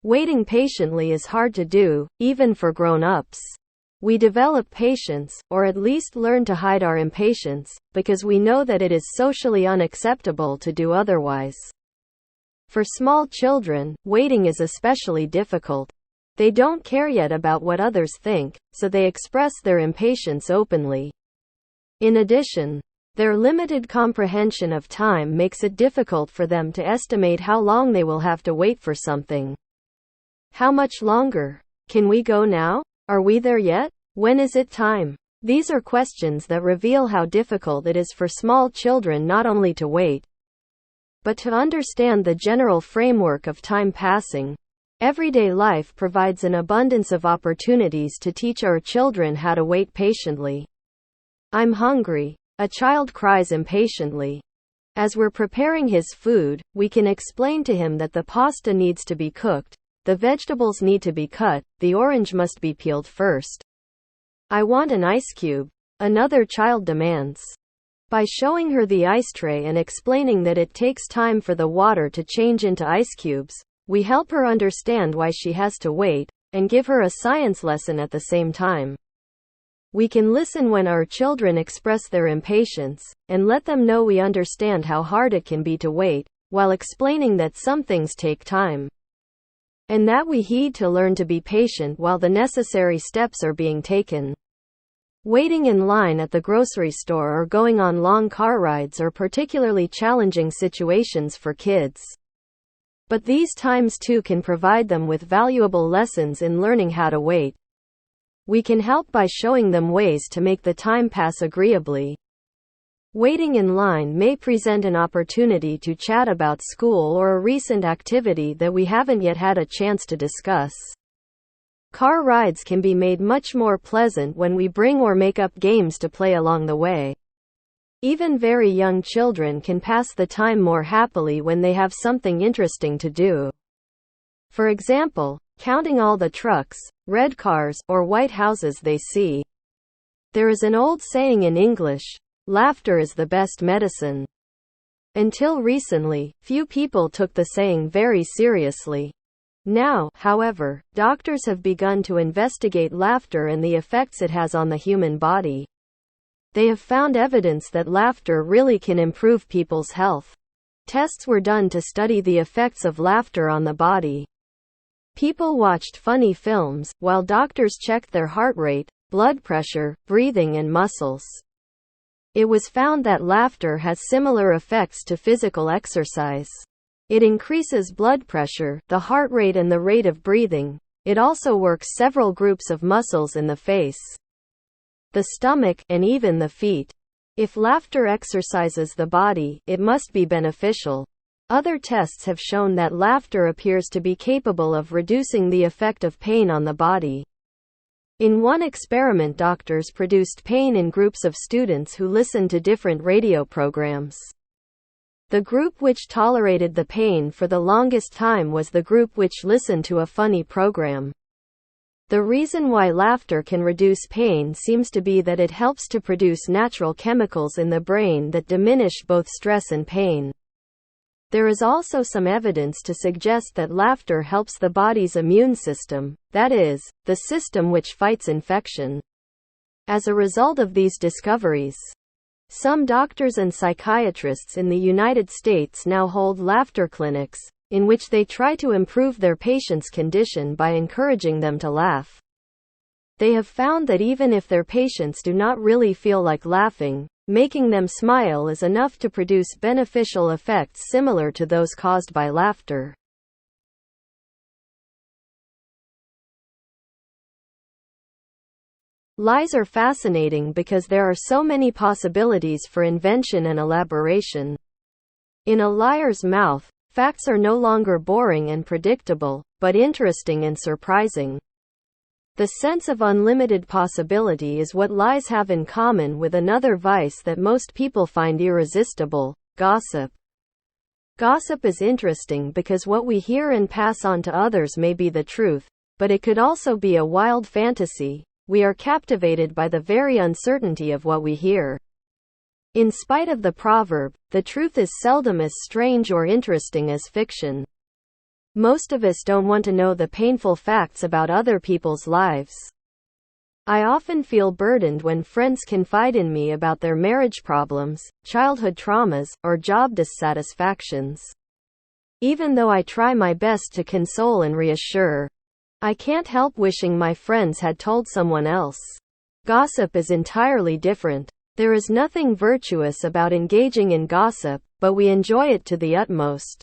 Waiting patiently is hard to do, even for grown-ups. We develop patience, or at least learn to hide our impatience, because we know that it is socially unacceptable to do otherwise. For small children, waiting is especially difficult. They don't care yet about what others think, so they express their impatience openly. In addition, their limited comprehension of time makes it difficult for them to estimate how long they will have to wait for something. How much longer? Can we go now? Are we there yet? When is it time? These are questions that reveal how difficult it is for small children not only to wait, but to understand the general framework of time passing. Everyday life provides an abundance of opportunities to teach our children how to wait patiently. I'm hungry. A child cries impatiently. As we're preparing his food, we can explain to him that the pasta needs to be cooked, the vegetables need to be cut, the orange must be peeled first. I want an ice cube, another child demands. By showing her the ice tray and explaining that it takes time for the water to change into ice cubes, we help her understand why she has to wait, and give her a science lesson at the same time. We can listen when our children express their impatience, and let them know we understand how hard it can be to wait, while explaining that some things take time, and that we heed to learn to be patient while the necessary steps are being taken. Waiting in line at the grocery store or going on long car rides are particularly challenging situations for kids. But these times too can provide them with valuable lessons in learning how to wait. We can help by showing them ways to make the time pass agreeably. Waiting in line may present an opportunity to chat about school or a recent activity that we haven't yet had a chance to discuss. Car rides can be made much more pleasant when we bring or make up games to play along the way. Even very young children can pass the time more happily when they have something interesting to do. For example, counting all the trucks, red cars, or white houses they see. There is an old saying in English, laughter is the best medicine. Until recently, few people took the saying very seriously. Now, however, doctors have begun to investigate laughter and the effects it has on the human body. They have found evidence that laughter really can improve people's health. Tests were done to study the effects of laughter on the body. People watched funny films, while doctors checked their heart rate, blood pressure, breathing and muscles. It was found that laughter has similar effects to physical exercise. It increases blood pressure, the heart rate and the rate of breathing. It also works several groups of muscles in the face, the stomach, and even the feet. If laughter exercises the body, it must be beneficial. Other tests have shown that laughter appears to be capable of reducing the effect of pain on the body. In one experiment, doctors produced pain in groups of students who listened to different radio programs. The group which tolerated the pain for the longest time was the group which listened to a funny program. The reason why laughter can reduce pain seems to be that it helps to produce natural chemicals in the brain that diminish both stress and pain. There is also some evidence to suggest that laughter helps the body's immune system, that is, the system which fights infection. As a result of these discoveries, some doctors and psychiatrists in the United States now hold laughter clinics, in which they try to improve their patients' condition by encouraging them to laugh. They have found that even if their patients do not really feel like laughing, making them smile is enough to produce beneficial effects similar to those caused by laughter. Lies are fascinating because there are so many possibilities for invention and elaboration. In a liar's mouth, facts are no longer boring and predictable, but interesting and surprising. The sense of unlimited possibility is what lies have in common with another vice that most people find irresistible: gossip. Gossip is interesting because what we hear and pass on to others may be the truth, but it could also be a wild fantasy. We are captivated by the very uncertainty of what we hear. In spite of the proverb, the truth is seldom as strange or interesting as fiction. Most of us don't want to know the painful facts about other people's lives. I often feel burdened when friends confide in me about their marriage problems, childhood traumas, or job dissatisfactions. Even though I try my best to console and reassure, I can't help wishing my friends had told someone else. Gossip is entirely different. There is nothing virtuous about engaging in gossip, but we enjoy it to the utmost.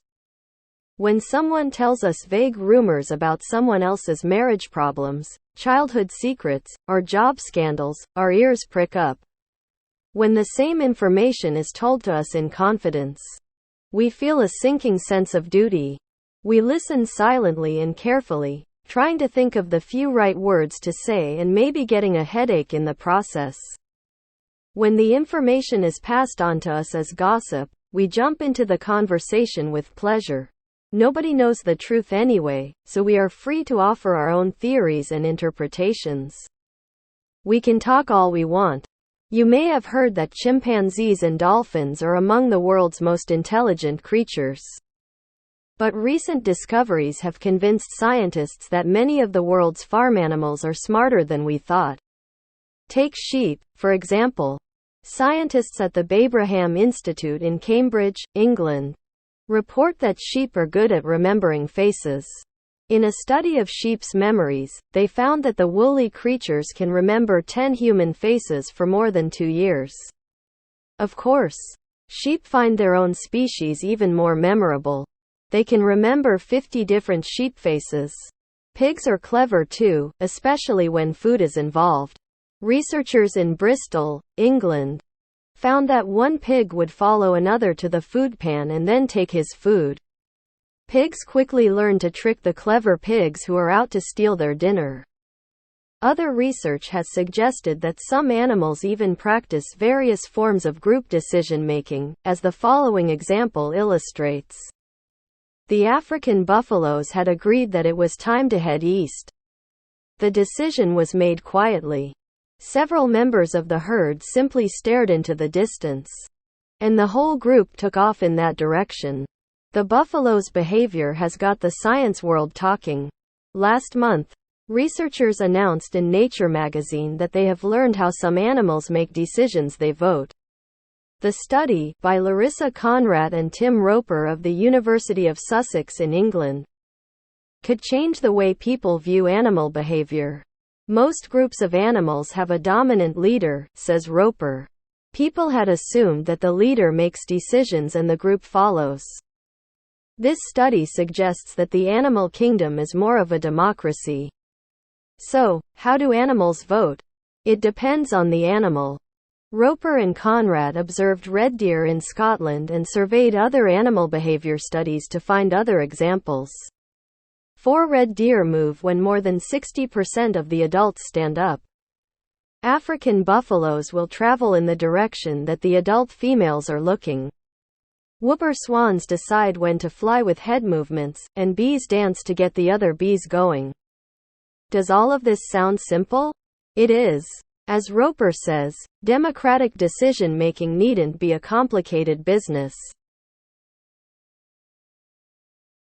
When someone tells us vague rumors about someone else's marriage problems, childhood secrets, or job scandals, our ears prick up. When the same information is told to us in confidence, we feel a sinking sense of duty. We listen silently and carefully, trying to think of the few right words to say and maybe getting a headache in the process. When the information is passed on to us as gossip, we jump into the conversation with pleasure. Nobody knows the truth anyway, so we are free to offer our own theories and interpretations. We can talk all we want. You may have heard that chimpanzees and dolphins are among the world's most intelligent creatures. But recent discoveries have convinced scientists that many of the world's farm animals are smarter than we thought. Take sheep, for example. Scientists at the Babraham Institute in Cambridge, England, report that sheep are good at remembering faces. In a study of sheep's memories, they found that the woolly creatures can remember 10 human faces for more than 2 years. Of course, sheep find their own species even more memorable. They can remember 50 different sheep faces. Pigs are clever too, especially when food is involved. Researchers in Bristol, England, found that one pig would follow another to the food pan and then take his food. Pigs quickly learn to trick the clever pigs who are out to steal their dinner. Other research has suggested that some animals even practice various forms of group decision-making, as the following example illustrates. The African buffaloes had agreed that it was time to head east. The decision was made quietly. Several members of the herd simply stared into the distance, and the whole group took off in that direction. The buffalo's behavior has got the science world talking. Last month, researchers announced in Nature magazine that they have learned how some animals make decisions they vote. The study, by Larissa Conrad and Tim Roper of the University of Sussex in England, could change the way people view animal behavior. Most groups of animals have a dominant leader, says Roper. People had assumed that the leader makes decisions and the group follows. This study suggests that the animal kingdom is more of a democracy. So, how do animals vote? It depends on the animal. Roper and Conrad observed red deer in Scotland and surveyed other animal behavior studies to find other examples. 4 red deer move when more than 60% of the adults stand up. African buffaloes will travel in the direction that the adult females are looking. Whooper swans decide when to fly with head movements, and bees dance to get the other bees going. Does all of this sound simple? It is. As Roper says, democratic decision-making needn't be a complicated business.